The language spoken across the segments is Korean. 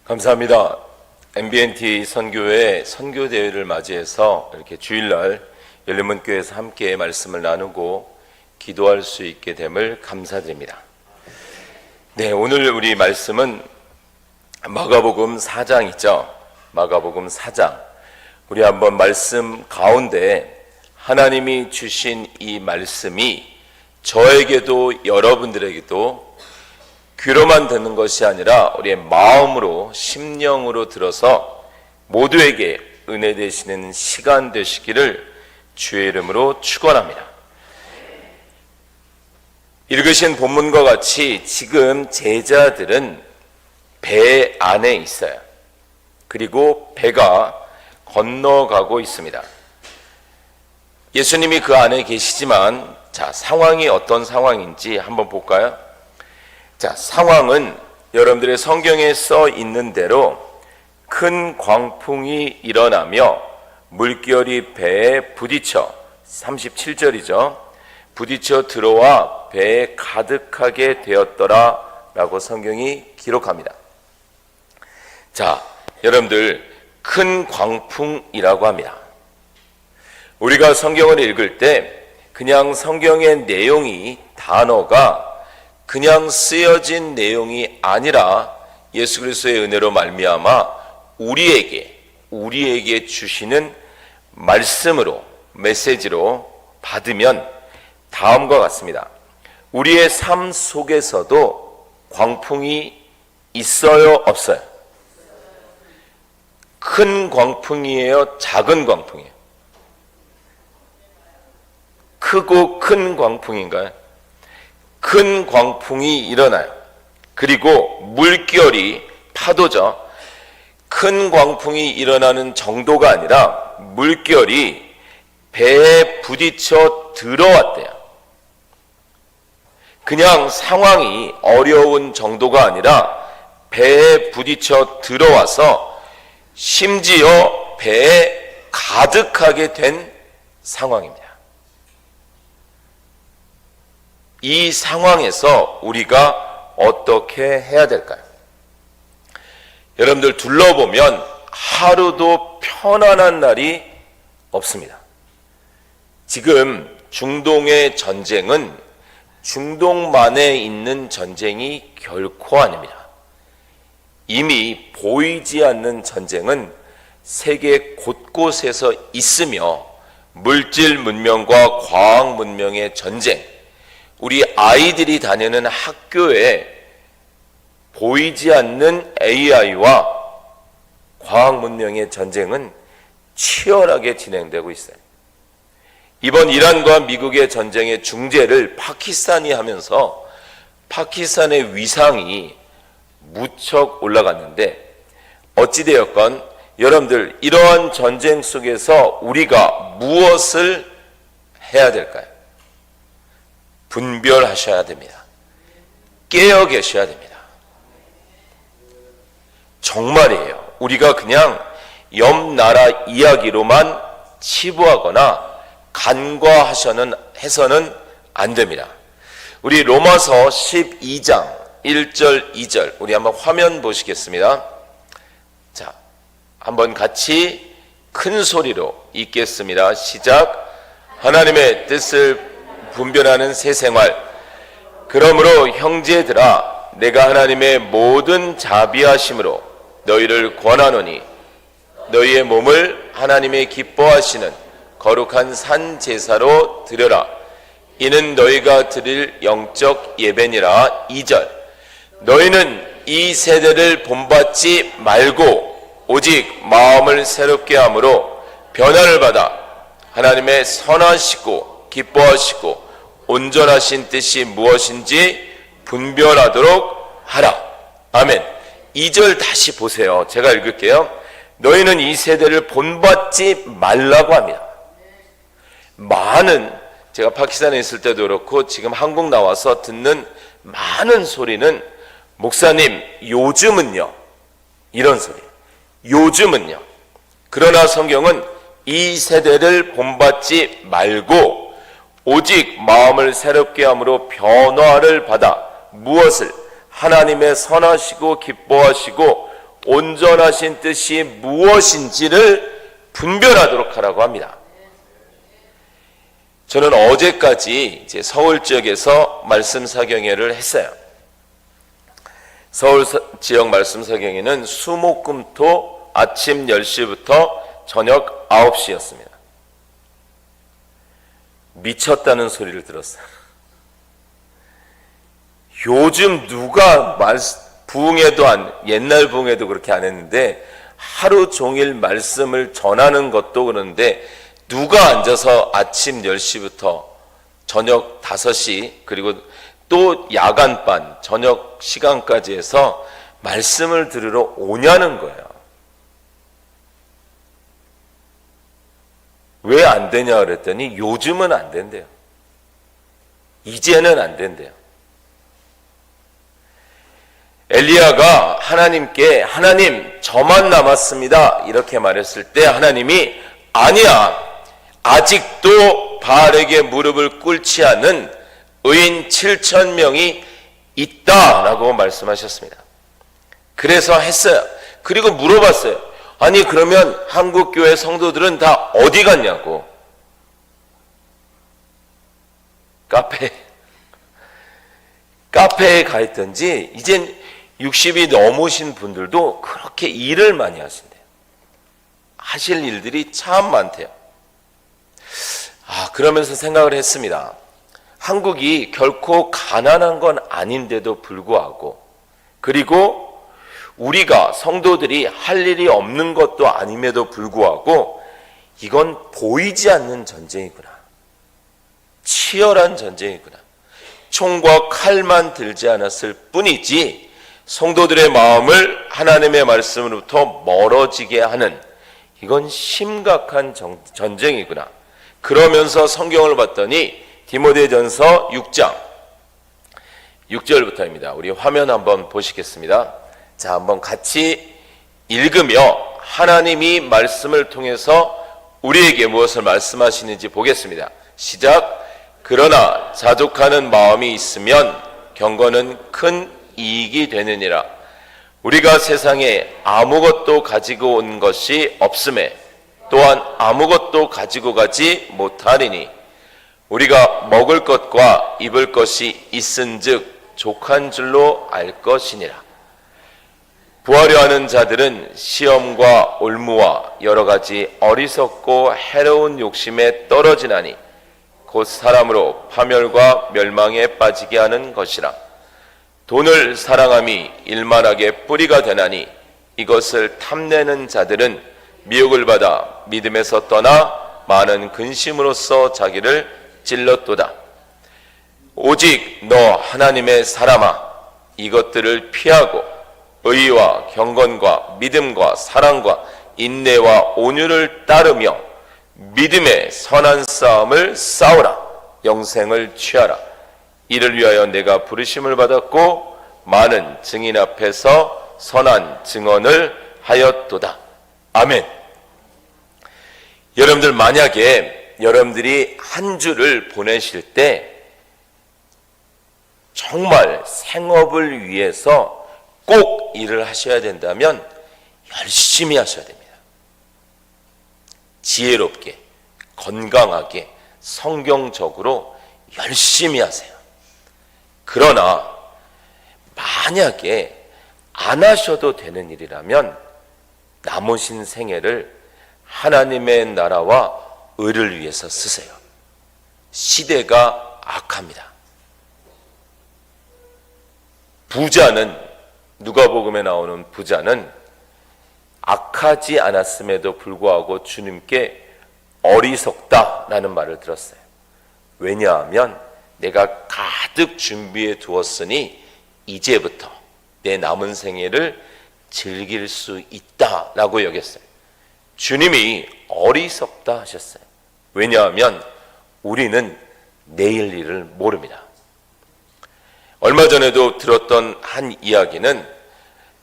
감사합니다. MBNT 선교회 선교대회를 맞이해서 이렇게 주일날 열린문교회에서 함께 말씀을 나누고 기도할 수 있게 됨을 감사드립니다. 네, 오늘 우리 말씀은 마가복음 4장이죠. 마가복음 4장. 우리 한번 말씀 가운데 하나님이 주신 이 말씀이 저에게도 여러분들에게도 귀로만 듣는 것이 아니라 우리의 마음으로 심령으로 들어서 모두에게 은혜 되시는 시간 되시기를 주의 이름으로 축원합니다. 읽으신 본문과 같이 지금 제자들은 배 안에 있어요. 그리고 배가 건너가고 있습니다. 예수님이 그 안에 계시지만 상황이 어떤 상황인지 한번 볼까요? 상황은 여러분들의 성경에 써 있는 대로 큰 광풍이 일어나며 물결이 배에 부딪혀 37절이죠. 부딪혀 들어와 배에 가득하게 되었더라 라고 성경이 기록합니다. 여러분들 큰 광풍이라고 합니다. 우리가 성경을 읽을 때 그냥 성경의 내용이 단어가 그냥 쓰여진 내용이 아니라 예수 그리스도의 은혜로 말미암아 우리에게 주시는 말씀으로 메시지로 받으면 다음과 같습니다. 우리의 삶 속에서도 광풍이 있어요, 없어요? 큰 광풍이에요, 작은 광풍이에요? 크고 큰 광풍인가요? 큰 광풍이 일어나요. 그리고 물결이 파도죠. 큰 광풍이 일어나는 정도가 아니라 물결이 배에 부딪혀 들어왔대요. 그냥 상황이 어려운 정도가 아니라 배에 부딪혀 들어와서 심지어 배에 가득하게 된 상황입니다. 이 상황에서 우리가 어떻게 해야 될까요? 여러분들 둘러보면 하루도 편안한 날이 없습니다. 지금 중동의 전쟁은 중동만에 있는 전쟁이 결코 아닙니다. 이미 보이지 않는 전쟁은 세계 곳곳에서 있으며 물질 문명과 과학 문명의 전쟁, 우리 아이들이 다니는 학교에 보이지 않는 AI와 과학 문명의 전쟁은 치열하게 진행되고 있어요. 이번 이란과 미국의 전쟁의 중재를 파키스탄이 하면서 파키스탄의 위상이 무척 올라갔는데 어찌되었건 여러분들 이러한 전쟁 속에서 우리가 무엇을 해야 될까요? 분별하셔야 됩니다. 깨어 계셔야 됩니다. 정말이에요. 우리가 그냥 옆 나라 이야기로만 치부하거나 간과해서는 안 됩니다. 우리 로마서 12장 1절 2절 우리 한번 화면 보시겠습니다. 한번 같이 큰 소리로 읽겠습니다. 시작. 하나님의 뜻을 분별하는 새 생활. 그러므로 형제들아, 내가 하나님의 모든 자비하심으로 너희를 권하노니 너희의 몸을 하나님의 기뻐하시는 거룩한 산 제사로 드려라. 이는 너희가 드릴 영적 예배니라. 2절. 너희는 이 세대를 본받지 말고 오직 마음을 새롭게 함으로 변화를 받아 하나님의 선하시고 기뻐하시고 온전하신 뜻이 무엇인지 분별하도록 하라. 아멘. 2절 다시 보세요. 제가 읽을게요. 너희는 이 세대를 본받지 말라고 합니다. 제가 파키스탄에 있을 때도 그렇고 지금 한국 나와서 듣는 많은 소리는 목사님 요즘은요, 이런 소리. 요즘은요. 그러나 성경은 이 세대를 본받지 말고 오직 마음을 새롭게 함으로 변화를 받아 무엇을? 하나님의 선하시고 기뻐하시고 온전하신 뜻이 무엇인지를 분별하도록 하라고 합니다. 저는 어제까지 이제 서울 지역에서 말씀 사경회를 했어요. 서울 지역 말씀 사경회는 수목금토 아침 10시부터 저녁 9시였습니다. 미쳤다는 소리를 들었어요. 요즘 누가 부흥회도 옛날 부흥회도 그렇게 안 했는데 하루 종일 말씀을 전하는 것도 그런데 누가 앉아서 아침 10시부터 저녁 5시 그리고 또 야간반 저녁 시간까지 해서 말씀을 들으러 오냐는 거예요. 왜 안 되냐 그랬더니 요즘은 안 된대요. 이제는 안 된대요. 엘리야가 하나님께 하나님 저만 남았습니다 이렇게 말했을 때 하나님이 아니야 아직도 바알에게 무릎을 꿇지 않는 의인 7,000명이 있다라고 말씀하셨습니다. 그래서 했어요. 그리고 물어봤어요. 아니 그러면 한국교회 성도들은 다 어디 갔냐고. 카페에 가 있던지 이젠 60이 넘으신 분들도 그렇게 일을 많이 하신대요. 하실 일들이 참 많대요. 그러면서 생각을 했습니다. 한국이 결코 가난한 건 아닌데도 불구하고 그리고 우리가 성도들이 할 일이 없는 것도 아님에도 불구하고 이건 보이지 않는 전쟁이구나. 치열한 전쟁이구나. 총과 칼만 들지 않았을 뿐이지 성도들의 마음을 하나님의 말씀으로부터 멀어지게 하는 이건 심각한 전쟁이구나. 그러면서 성경을 봤더니 디모데전서 6장 6절부터입니다. 우리 화면 한번 보시겠습니다. 자, 한번 같이 읽으며 하나님이 말씀을 통해서 우리에게 무엇을 말씀하시는지 보겠습니다. 시작. 그러나 자족하는 마음이 있으면 경건은 큰 이익이 되느니라. 우리가 세상에 아무것도 가지고 온 것이 없음에 또한 아무것도 가지고 가지 못하리니 우리가 먹을 것과 입을 것이 있은즉 족한 줄로 알 것이니라. 부하려 하는 자들은 시험과 올무와 여러 가지 어리석고 해로운 욕심에 떨어지나니 곧 사람으로 파멸과 멸망에 빠지게 하는 것이라. 돈을 사랑함이 일만하게 뿌리가 되나니 이것을 탐내는 자들은 미혹을 받아 믿음에서 떠나 많은 근심으로써 자기를 찔렀도다. 오직 너 하나님의 사람아 이것들을 피하고 의와 경건과 믿음과 사랑과 인내와 온유를 따르며 믿음의 선한 싸움을 싸우라. 영생을 취하라. 이를 위하여 내가 부르심을 받았고 많은 증인 앞에서 선한 증언을 하였도다. 아멘. 여러분들 만약에 여러분들이 한 주를 보내실 때 정말 생업을 위해서 꼭 일을 하셔야 된다면 열심히 하셔야 됩니다. 지혜롭게, 건강하게, 성경적으로 열심히 하세요. 그러나 만약에 안 하셔도 되는 일이라면 남으신 생애를 하나님의 나라와 의를 위해서 쓰세요. 시대가 악합니다. 부자는 누가복음에 나오는 부자는 악하지 않았음에도 불구하고 주님께 어리석다라는 말을 들었어요. 왜냐하면 내가 가득 준비해 두었으니 이제부터 내 남은 생애를 즐길 수 있다라고 여겼어요. 주님이 어리석다 하셨어요. 왜냐하면 우리는 내일 일을 모릅니다. 얼마 전에도 들었던 한 이야기는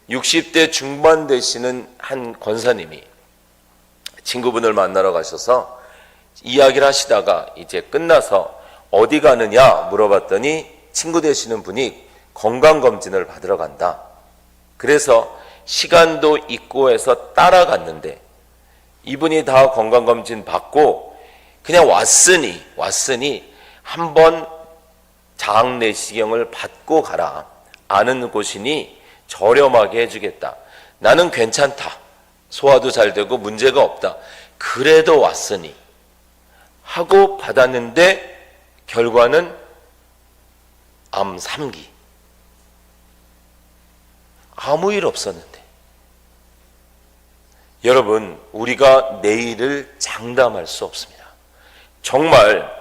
60대 중반 되시는 한 권사님이 친구분을 만나러 가셔서 이야기를 하시다가 이제 끝나서 어디 가느냐 물어봤더니 친구 되시는 분이 건강검진을 받으러 간다. 그래서 시간도 있고 해서 따라갔는데 이분이 다 건강검진 받고 그냥 왔으니 한번 장내시경을 받고 가라. 아는 곳이니 저렴하게 해주겠다. 나는 괜찮다. 소화도 잘 되고 문제가 없다. 그래도 왔으니 하고 받았는데 결과는 암 3기. 아무 일 없었는데. 여러분, 우리가 내일을 장담할 수 없습니다. 정말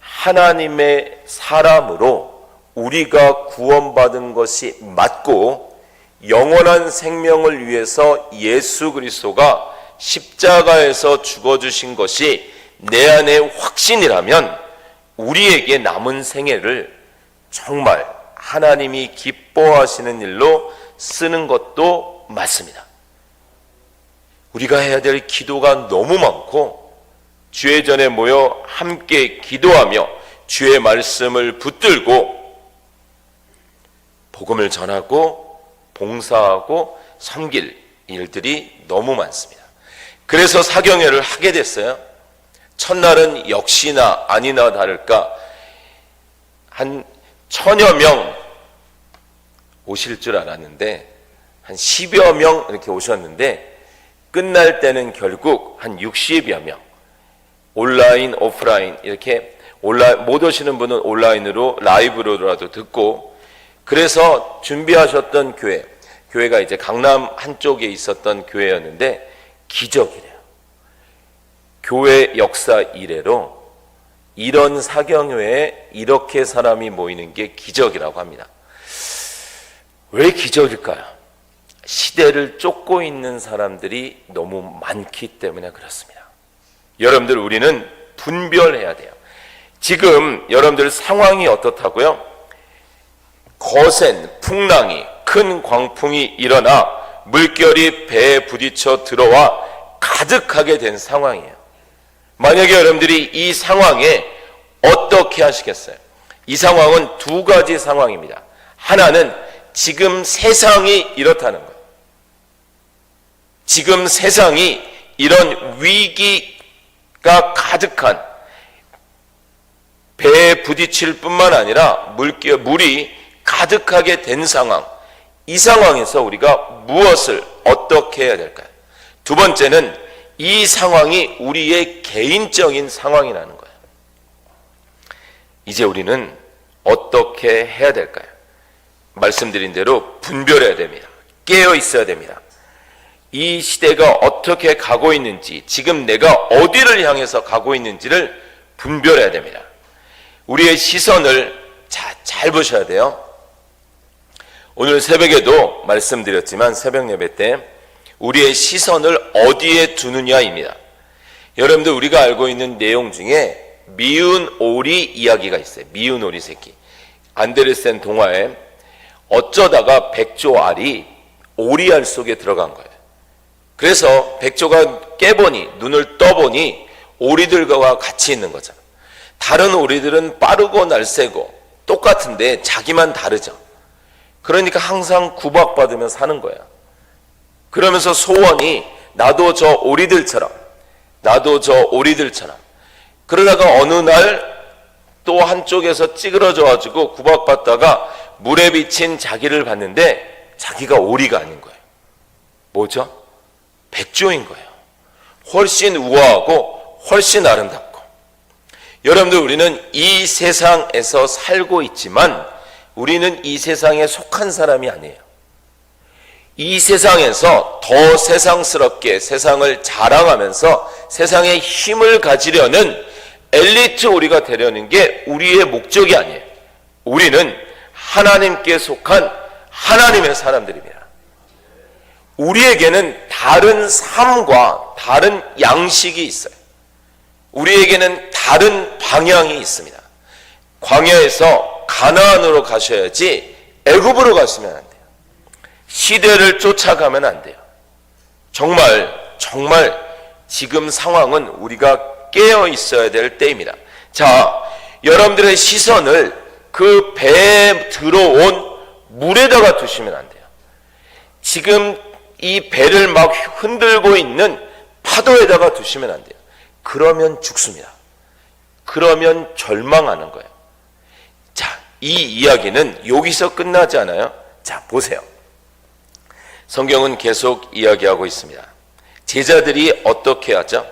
하나님의 사람으로 우리가 구원받은 것이 맞고 영원한 생명을 위해서 예수 그리스도가 십자가에서 죽어주신 것이 내 안의 확신이라면 우리에게 남은 생애를 정말 하나님이 기뻐하시는 일로 쓰는 것도 맞습니다. 우리가 해야 될 기도가 너무 많고 주의 전에 모여 함께 기도하며 주의 말씀을 붙들고 복음을 전하고 봉사하고 섬길 일들이 너무 많습니다. 그래서 사경회를 하게 됐어요. 첫날은 역시나 아니나 다를까 한 1000여 명 오실 줄 알았는데 한 10여 명 이렇게 오셨는데 끝날 때는 결국 한 60여 명 온라인 오프라인 이렇게 못 오시는 분은 온라인으로 라이브로라도 듣고 그래서 준비하셨던 교회가 이제 강남 한쪽에 있었던 교회였는데 기적이래요. 교회 역사 이래로 이런 사경회에 이렇게 사람이 모이는 게 기적이라고 합니다. 왜 기적일까요? 시대를 쫓고 있는 사람들이 너무 많기 때문에 그렇습니다. 여러분들, 우리는 분별해야 돼요. 지금 여러분들 상황이 어떻다고요? 거센 풍랑이, 큰 광풍이 일어나 물결이 배에 부딪혀 들어와 가득하게 된 상황이에요. 만약에 여러분들이 이 상황에 어떻게 하시겠어요? 이 상황은 두 가지 상황입니다. 하나는 지금 세상이 이렇다는 거예요. 지금 세상이 이런 위기가 가득한 배에 부딪힐 뿐만 아니라 물이 가득하게 된 상황, 이 상황에서 우리가 무엇을 어떻게 해야 될까요? 두 번째는 이 상황이 우리의 개인적인 상황이라는 거예요. 이제 우리는 어떻게 해야 될까요? 말씀드린 대로 분별해야 됩니다. 깨어 있어야 됩니다. 이 시대가 어떻게 가고 있는지, 지금 내가 어디를 향해서 가고 있는지를 분별해야 됩니다. 우리의 시선을 잘 보셔야 돼요. 오늘 새벽에도 말씀드렸지만 새벽 예배 때 우리의 시선을 어디에 두느냐입니다. 여러분들, 우리가 알고 있는 내용 중에 미운 오리 이야기가 있어요. 미운 오리 새끼. 안데르센 동화에 어쩌다가 백조 알이 오리알 속에 들어간 거예요. 그래서 백조가 깨보니, 눈을 떠보니 오리들과 같이 있는 거죠. 다른 오리들은 빠르고 날쌔고 똑같은데 자기만 다르죠. 그러니까 항상 구박받으며 사는 거야. 그러면서 소원이 나도 저 오리들처럼, 그러다가 어느 날 또 한쪽에서 찌그러져 가지고 구박받다가 물에 비친 자기를 봤는데 자기가 오리가 아닌 거예요. 뭐죠? 백조인 거예요. 훨씬 우아하고 훨씬 아름답고. 여러분들, 우리는 이 세상에서 살고 있지만 우리는 이 세상에 속한 사람이 아니에요. 이 세상에서 더 세상스럽게 세상을 자랑하면서 세상에 힘을 가지려는 엘리트 오리가 되려는 게 우리의 목적이 아니에요. 우리는 하나님께 속한 하나님의 사람들입니다. 우리에게는 다른 삶과 다른 양식이 있어요. 우리에게는 다른 방향이 있습니다. 광야에서 가나안으로 가셔야지 애굽으로 가시면 안 돼요. 시대를 쫓아가면 안 돼요. 정말 지금 상황은 우리가 깨어 있어야 될 때입니다. 자, 여러분들의 시선을 그 배에 들어온 물에다가 두시면 안 돼요. 지금 이 배를 막 흔들고 있는 파도에다가 두시면 안 돼요. 그러면 죽습니다. 그러면 절망하는 거예요. 자, 이 이야기는 여기서 끝나지 않아요. 자, 보세요. 성경은 계속 이야기하고 있습니다. 제자들이 어떻게 하죠?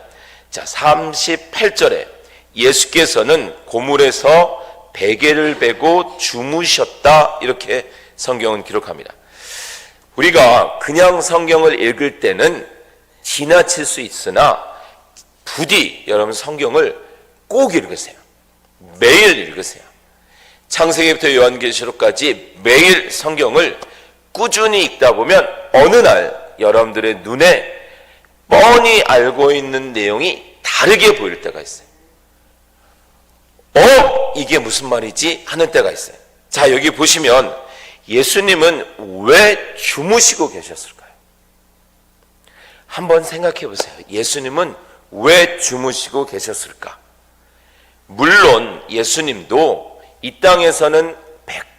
자, 38절에 예수께서는 고물에서 베개를 베고 주무셨다, 이렇게 성경은 기록합니다. 우리가 그냥 성경을 읽을 때는 지나칠 수 있으나 부디 여러분 성경을 꼭 읽으세요. 매일 읽으세요. 창세기부터 요한계시록까지 매일 성경을 꾸준히 읽다 보면 어느 날 여러분들의 눈에 뻔히 알고 있는 내용이 다르게 보일 때가 있어요. 이게 무슨 말이지? 하는 때가 있어요. 자, 여기 보시면 예수님은 왜 주무시고 계셨을까요? 한번 생각해 보세요. 예수님은 왜 주무시고 계셨을까? 물론 예수님도 이 땅에서는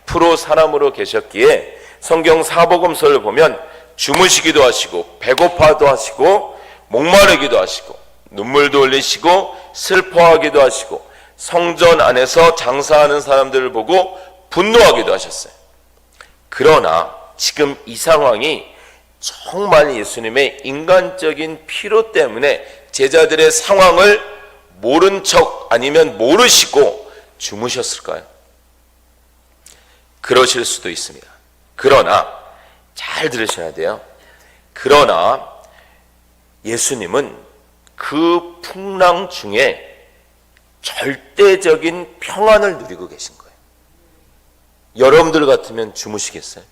100% 사람으로 계셨기에 성경 사복음서를 보면 주무시기도 하시고 배고파도 하시고 목마르기도 하시고 눈물도 흘리시고 슬퍼하기도 하시고 성전 안에서 장사하는 사람들을 보고 분노하기도 하셨어요. 그러나 지금 이 상황이 정말 예수님의 인간적인 필요 때문에 제자들의 상황을 모른 척 아니면 모르시고 주무셨을까요? 그러실 수도 있습니다. 그러나 잘 들으셔야 돼요. 그러나 예수님은 그 풍랑 중에 절대적인 평안을 누리고 계신 거예요. 여러분들 같으면 주무시겠어요?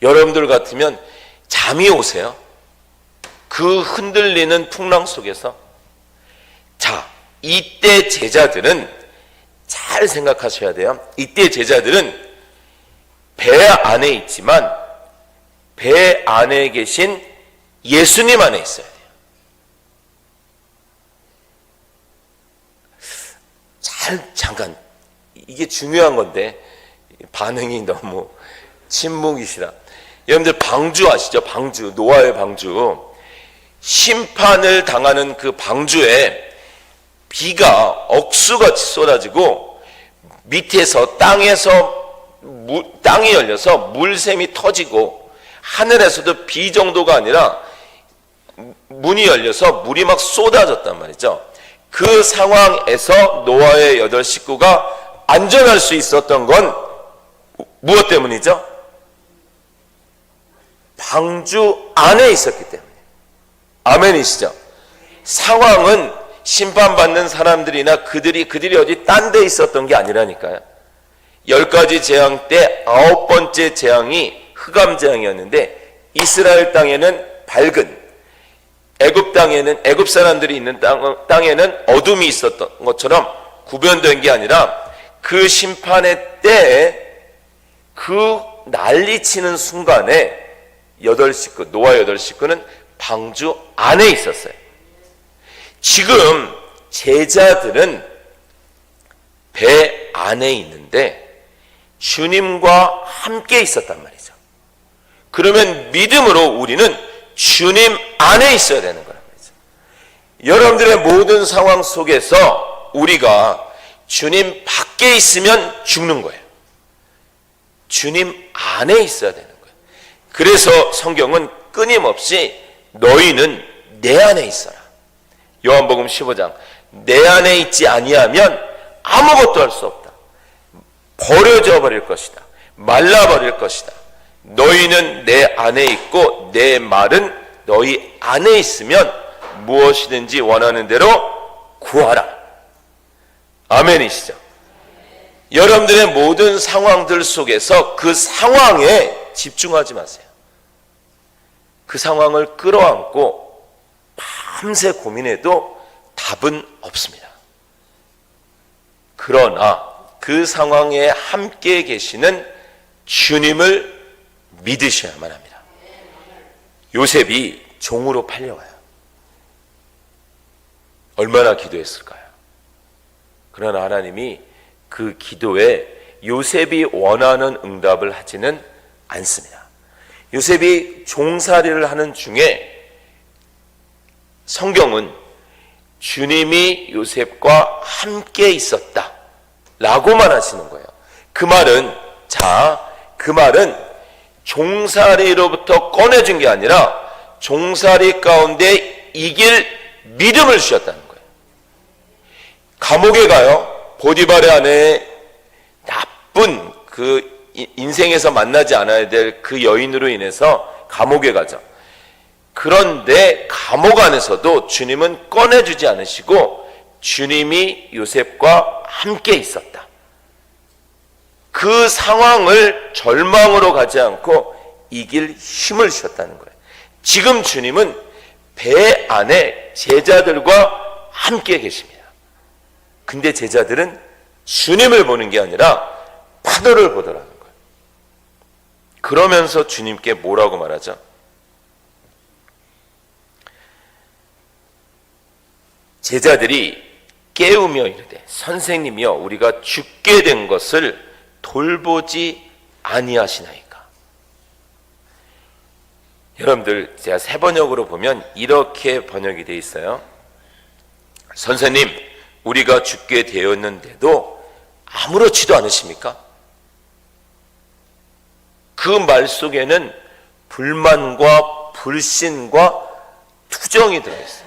여러분들 같으면 잠이 오세요? 그 흔들리는 풍랑 속에서? 자, 이때 제자들은 잘 생각하셔야 돼요. 이때 제자들은 배 안에 있지만 배 안에 계신 예수님 안에 있어야 돼요. 잠깐, 이게 중요한 건데 반응이 너무 침묵이시라. 여러분들 방주 아시죠? 방주, 노아의 방주. 심판을 당하는 그 방주에 비가 억수같이 쏟아지고 밑에서 땅이 열려서 물샘이 터지고 하늘에서도 비 정도가 아니라 문이 열려서 물이 막 쏟아졌단 말이죠. 그 상황에서 노아의 8 식구가 안전할 수 있었던 건 무엇 때문이죠? 방주 안에 있었기 때문에. 아멘이시죠? 상황은 심판받는 사람들이나 그들이 어디 딴 데 있었던 게 아니라니까요. 10가지 재앙 때 9번째 재앙이 흑암 재앙이었는데 이스라엘 땅에는 밝은, 애굽 사람들이 있는 땅에는 어둠이 있었던 것처럼 구별된 게 아니라 그 심판의 때에 그 난리치는 순간에 8 식구, 노아 8 식구는 방주 안에 있었어요. 지금 제자들은 배 안에 있는데 주님과 함께 있었단 말이죠. 그러면 믿음으로 우리는 주님 안에 있어야 되는 거란 말이죠. 여러분들의 모든 상황 속에서 우리가 주님 밖에 있으면 죽는 거예요. 주님 안에 있어야 되는 거예요. 그래서 성경은 끊임없이 너희는 내 안에 있어라. 요한복음 15장, 내 안에 있지 아니하면 아무것도 할 수 없다. 버려져 버릴 것이다. 말라버릴 것이다. 너희는 내 안에 있고 내 말은 너희 안에 있으면 무엇이든지 원하는 대로 구하라. 아멘이시죠? 여러분들의 모든 상황들 속에서 그 상황에 집중하지 마세요. 그 상황을 끌어안고 밤새 고민해도 답은 없습니다. 그러나 그 상황에 함께 계시는 주님을 믿으셔야만 합니다. 요셉이 종으로 팔려가요. 얼마나 기도했을까요? 그러나 하나님이 그 기도에 요셉이 원하는 응답을 하지는 않습니다. 요셉이 종살이를 하는 중에 성경은 주님이 요셉과 함께 있었다 라고만 하시는 거예요. 그 말은 종살이로부터 꺼내준 게 아니라 종살이 가운데 이길 믿음을 주셨다는 거예요. 감옥에 가요. 보디발의 아내, 나쁜 그 인생에서 만나지 않아야 될 그 여인으로 인해서 감옥에 가죠. 그런데 감옥 안에서도 주님은 꺼내주지 않으시고 주님이 요셉과 함께 있었다. 그 상황을 절망으로 가지 않고 이길 힘을 주셨다는 거예요. 지금 주님은 배 안에 제자들과 함께 계십니다. 근데 제자들은 주님을 보는 게 아니라 파도를 보더라는 거예요. 그러면서 주님께 뭐라고 말하죠? 제자들이 깨우며 이르되 선생님이여 우리가 죽게 된 것을 돌보지 아니하시나이까. 여러분들 제가 세 번역으로 보면 이렇게 번역이 되어 있어요. 선생님 우리가 죽게 되었는데도 아무렇지도 않으십니까? 그 말 속에는 불만과 불신과 투정이 들어있어요.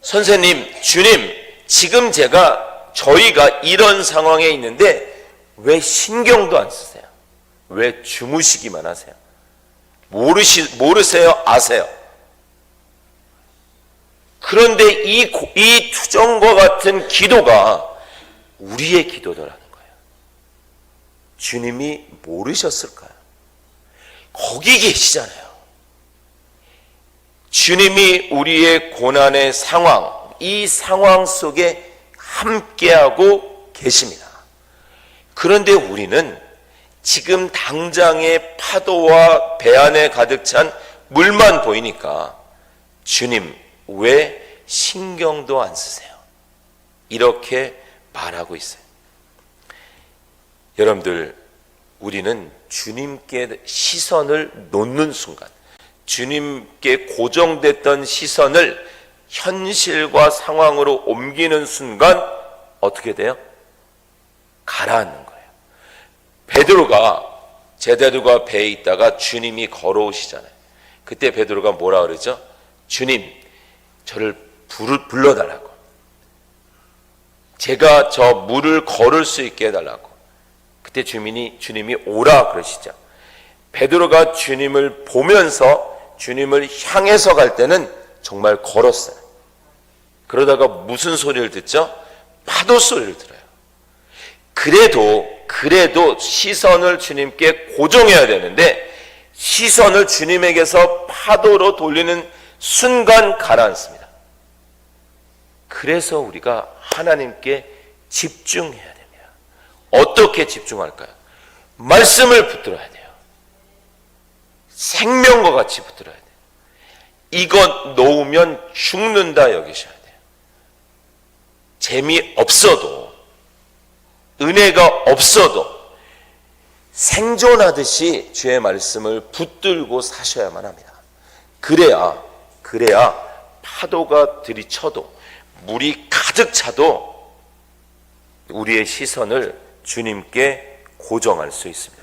선생님, 주님, 지금 저희가 이런 상황에 있는데 왜 신경도 안 쓰세요? 왜 주무시기만 하세요? 모르세요? 아세요? 그런데 이 투정과 같은 기도가 우리의 기도더라는 거예요. 주님이 모르셨을까요? 거기 계시잖아요. 주님이 우리의 고난의 상황, 이 상황 속에 함께하고 계십니다. 그런데 우리는 지금 당장의 파도와 배 안에 가득 찬 물만 보이니까 주님 왜 신경도 안 쓰세요? 이렇게 말하고 있어요. 여러분들, 우리는 주님께 시선을 놓는 순간, 주님께 고정됐던 시선을 현실과 상황으로 옮기는 순간 어떻게 돼요? 가라앉는 거예요. 베드로가 제자들과 배에 있다가 주님이 걸어오시잖아요. 그때 베드로가 뭐라 그러죠? 주님, 저를 불러달라고. 제가 저 물을 걸을 수 있게 해달라고. 그때 주님이 오라 그러시죠. 베드로가 주님을 보면서 주님을 향해서 갈 때는 정말 걸었어요. 그러다가 무슨 소리를 듣죠? 파도 소리를 들어요. 그래도 시선을 주님께 고정해야 되는데 시선을 주님에게서 파도로 돌리는 순간 가라앉습니다. 그래서 우리가 하나님께 집중해야 됩니다. 어떻게 집중할까요? 말씀을 붙들어야 돼요. 생명과 같이 붙들어야 돼요. 이것 놓으면 죽는다 여기셔야 돼요. 재미없어도, 은혜가 없어도 생존하듯이 주의 말씀을 붙들고 사셔야만 합니다. 그래야 파도가 들이쳐도 물이 가득 차도 우리의 시선을 주님께 고정할 수 있습니다.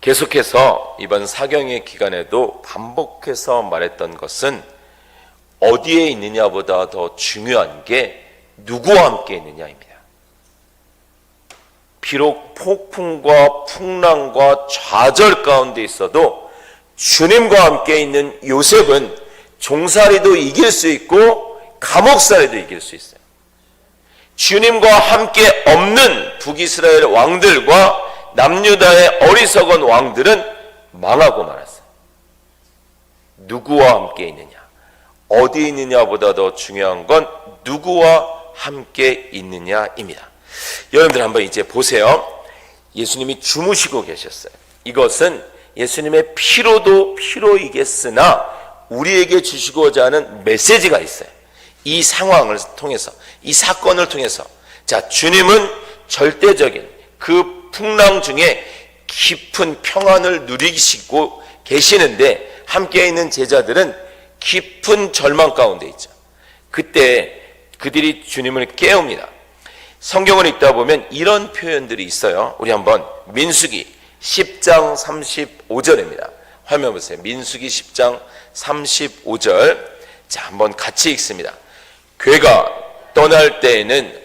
계속해서 이번 사경의 기간에도 반복해서 말했던 것은 어디에 있느냐보다 더 중요한 게 누구와 함께 있느냐입니다. 비록 폭풍과 풍랑과 좌절 가운데 있어도 주님과 함께 있는 요셉은 종살이도 이길 수 있고 감옥살이도 이길 수 있어요. 주님과 함께 없는 북이스라엘 왕들과 남유다의 어리석은 왕들은 망하고 말았어요. 누구와 함께 있느냐, 어디 있느냐보다 더 중요한 건 누구와 함께 있느냐입니다. 여러분들 한번 이제 보세요. 예수님이 주무시고 계셨어요. 이것은 예수님의 피로도 피로이겠으나 우리에게 주시고자 하는 메시지가 있어요. 이 상황을 통해서, 이 사건을 통해서, 자, 주님은 절대적인 그 풍랑 중에 깊은 평안을 누리시고 계시는데 함께 있는 제자들은 깊은 절망 가운데 있죠. 그때 그들이 주님을 깨웁니다. 성경을 읽다 보면 이런 표현들이 있어요. 우리 한번 민수기 10장 35절입니다. 화면 보세요. 민수기 10장 35절. 자, 한번 같이 읽습니다. 괴가 떠날 때에는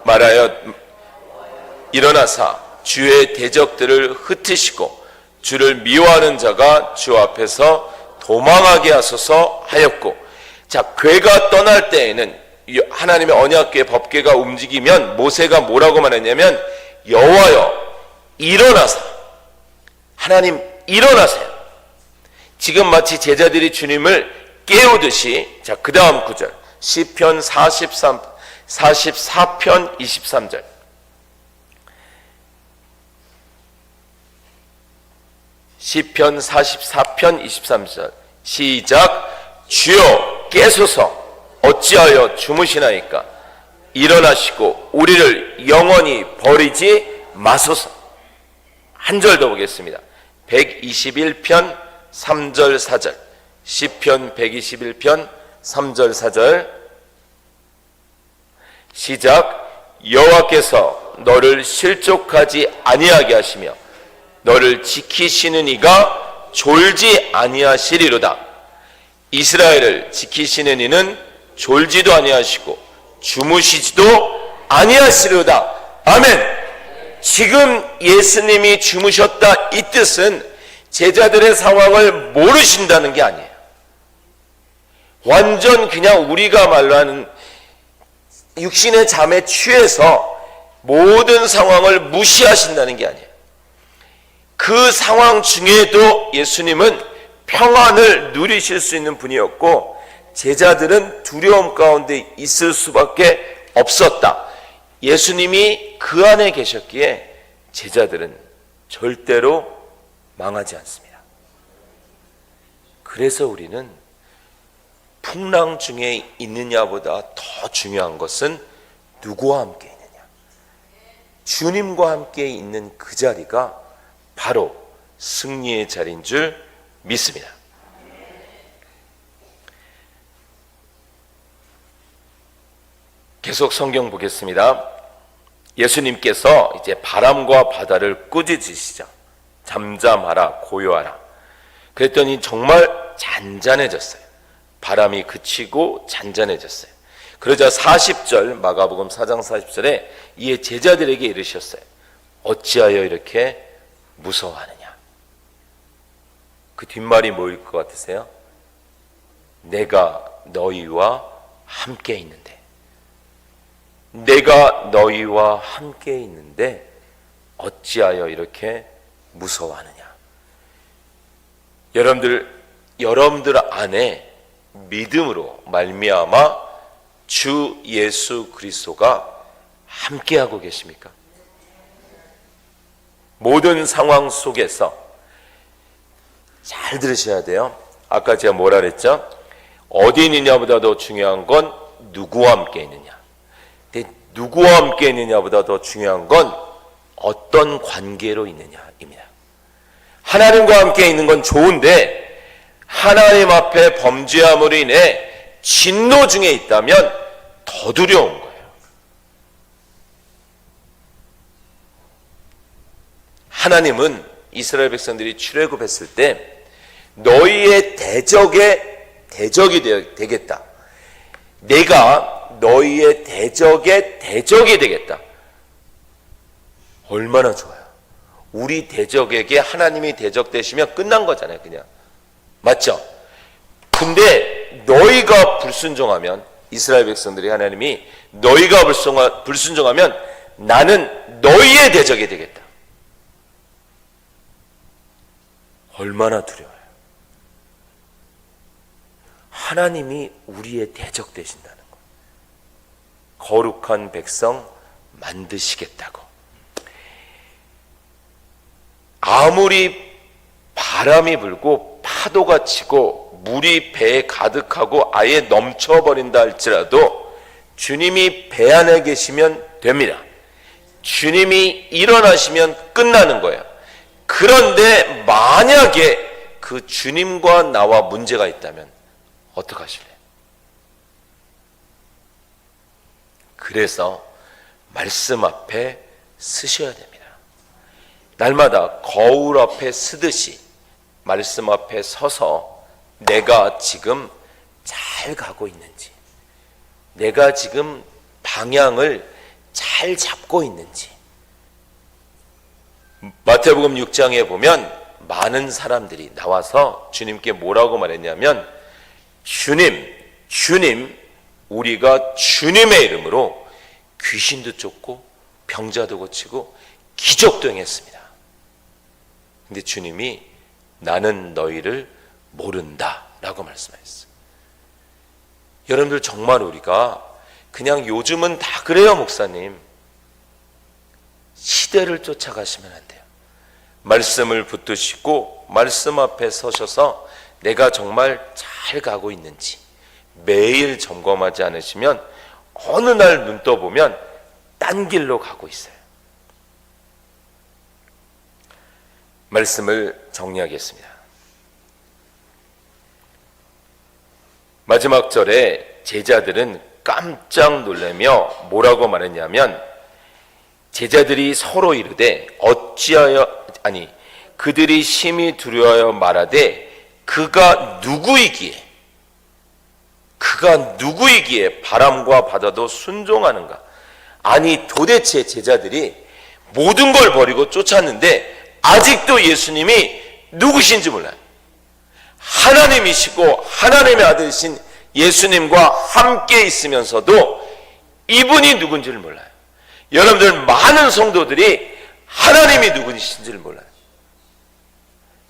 말하여 일어나사 주의 대적들을 흩으시고 주를 미워하는 자가 주 앞에서 도망하게 하소서 하였고, 자, 괴가 떠날 때에는 하나님의 언약궤 법궤가 움직이면 모세가 뭐라고 말했냐면 여호와여 일어나사, 하나님 일어나세요. 지금 마치 제자들이 주님을 깨우듯이. 자, 그 다음 구절 시편 44편 23절. 시편 44편 23절 시작. 주여 깨소서 어찌하여 주무시나이까. 일어나시고 우리를 영원히 버리지 마소서. 한 절 더 보겠습니다. 121편 3절 4절. 시편 121편 3절 4절 시작. 여호와께서 너를 실족하지 아니하게 하시며 너를 지키시는 이가 졸지 아니하시리로다. 이스라엘을 지키시는 이는 졸지도 아니하시고 주무시지도 아니하시리로다. 아멘. 지금 예수님이 주무셨다, 이 뜻은 제자들의 상황을 모르신다는 게 아니에요. 완전 그냥 우리가 말로 하는 육신의 잠에 취해서 모든 상황을 무시하신다는 게 아니에요. 그 상황 중에도 예수님은 평안을 누리실 수 있는 분이었고 제자들은 두려움 가운데 있을 수밖에 없었다. 예수님이 그 안에 계셨기에 제자들은 절대로 망하지 않습니다. 그래서 우리는 풍랑 중에 있느냐보다 더 중요한 것은 누구와 함께 있느냐. 주님과 함께 있는 그 자리가 바로 승리의 자리인 줄 믿습니다. 계속 성경 보겠습니다. 예수님께서 이제 바람과 바다를 꾸짖으시죠. 잠잠하라, 고요하라. 그랬더니 정말 잔잔해졌어요. 바람이 그치고 잔잔해졌어요. 그러자 40절, 마가복음 4장 40절에 이에 제자들에게 이르셨어요. 어찌하여 이렇게 무서워하느냐. 그 뒷말이 뭐일 것 같으세요? 내가 너희와 함께 있는데, 내가 너희와 함께 있는데 어찌하여 이렇게 무서워하느냐. 여러분들 안에 믿음으로 말미암아 주 예수 그리스도가 함께하고 계십니까? 모든 상황 속에서 잘 들으셔야 돼요. 아까 제가 뭐라 그랬죠? 어디 있느냐보다 더 중요한 건 누구와 함께 있느냐. 근데 누구와 함께 있느냐보다 더 중요한 건 어떤 관계로 있느냐입니다. 하나님과 함께 있는 건 좋은데 하나님 앞에 범죄함으로 인해 진노 중에 있다면 더 두려운 거예요. 하나님은 이스라엘 백성들이 출애굽했을 때 너희의 대적이 되겠다. 내가 너희의 대적의 대적이 되겠다. 얼마나 좋아요. 우리 대적에게 하나님이 대적 되시면 끝난 거잖아요. 그냥. 맞죠? 근데 너희가 불순종하면, 이스라엘 백성들이 하나님이 너희가 불순종하면 나는 너희의 대적이 되겠다. 얼마나 두려워요. 하나님이 우리의 대적 되신다는 것. 거룩한 백성 만드시겠다고. 아무리 바람이 불고 파도가 치고 물이 배에 가득하고 아예 넘쳐버린다 할지라도 주님이 배 안에 계시면 됩니다. 주님이 일어나시면 끝나는 거예요. 그런데 만약에 그 주님과 나와 문제가 있다면 어떡하실래요? 그래서 말씀 앞에 서셔야 됩니다. 날마다 거울 앞에 서듯이 말씀 앞에 서서 내가 지금 잘 가고 있는지, 내가 지금 방향을 잘 잡고 있는지. 마태복음 6장에 보면 많은 사람들이 나와서 주님께 뭐라고 말했냐면, 주님, 우리가 주님의 이름으로 귀신도 쫓고 병자도 고치고 기적도 행했습니다. 근데 주님이 나는 너희를 모른다 라고 말씀하셨어요. 여러분들, 정말 우리가 그냥 요즘은 다 그래요 목사님, 시대를 쫓아가시면 안 돼요. 말씀을 붙드시고 말씀 앞에 서셔서 내가 정말 잘 가고 있는지 매일 점검하지 않으시면 어느 날 눈 떠보면 딴 길로 가고 있어요. 말씀을 정리하겠습니다. 마지막 절에 제자들은 깜짝 놀라며 뭐라고 말했냐면, 제자들이 서로 이르되 그들이 심히 두려워하여 말하되 그가 누구이기에 바람과 바다도 순종하는가. 아니, 도대체 제자들이 모든 걸 버리고 쫓았는데 아직도 예수님이 누구신지 몰라요. 하나님이시고 하나님의 아들이신 예수님과 함께 있으면서도 이분이 누군지를 몰라요. 여러분들, 많은 성도들이 하나님이 누구신지를 몰라요.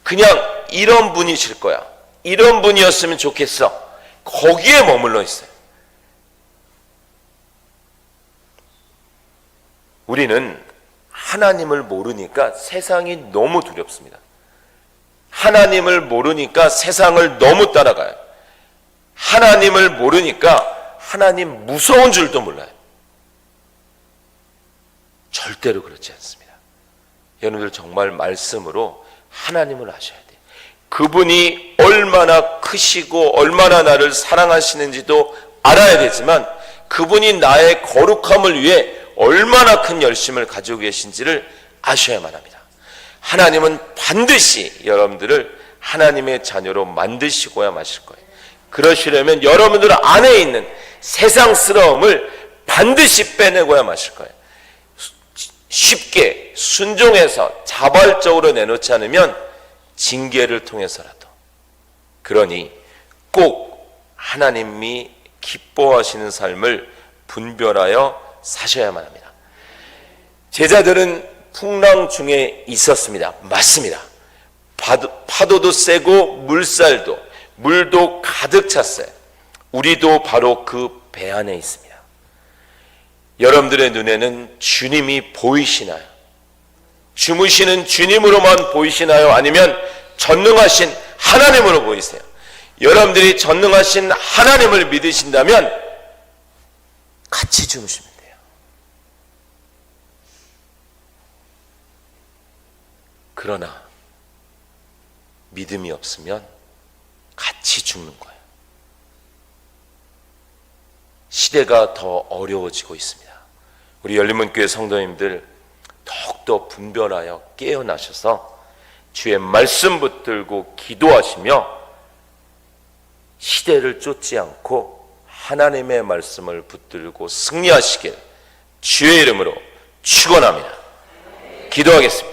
그냥 이런 분이실 거야, 이런 분이었으면 좋겠어, 거기에 머물러 있어요. 우리는 하나님을 모르니까 세상이 너무 두렵습니다. 하나님을 모르니까 세상을 너무 따라가요. 하나님을 모르니까 하나님 무서운 줄도 몰라요. 절대로 그렇지 않습니다. 여러분들, 정말 말씀으로 하나님을 아셔야 돼요. 그분이 얼마나 크시고 얼마나 나를 사랑하시는지도 알아야 되지만, 그분이 나의 거룩함을 위해 얼마나 큰 열심을 가지고 계신지를 아셔야만 합니다. 하나님은 반드시 여러분들을 하나님의 자녀로 만드시고야 마실 거예요. 그러시려면 여러분들 안에 있는 세상스러움을 반드시 빼내고야 마실 거예요. 쉽게 순종해서 자발적으로 내놓지 않으면 징계를 통해서라도. 그러니 꼭 하나님이 기뻐하시는 삶을 분별하여 사셔야만 합니다. 제자들은 풍랑 중에 있었습니다. 맞습니다. 파도도 세고 물도 가득 찼어요. 우리도 바로 그 배 안에 있습니다. 여러분들의 눈에는 주님이 보이시나요? 주무시는 주님으로만 보이시나요? 아니면 전능하신 하나님으로 보이세요? 여러분들이 전능하신 하나님을 믿으신다면 같이 주무시면 돼요. 그러나 믿음이 없으면 같이 죽는 거예요. 시대가 더 어려워지고 있습니다. 우리 열린문교회 성도님들, 더욱더 분별하여 깨어나셔서 주의 말씀 붙들고 기도하시며 시대를 쫓지 않고 하나님의 말씀을 붙들고 승리하시길 주의 이름으로 축원합니다. 기도하겠습니다.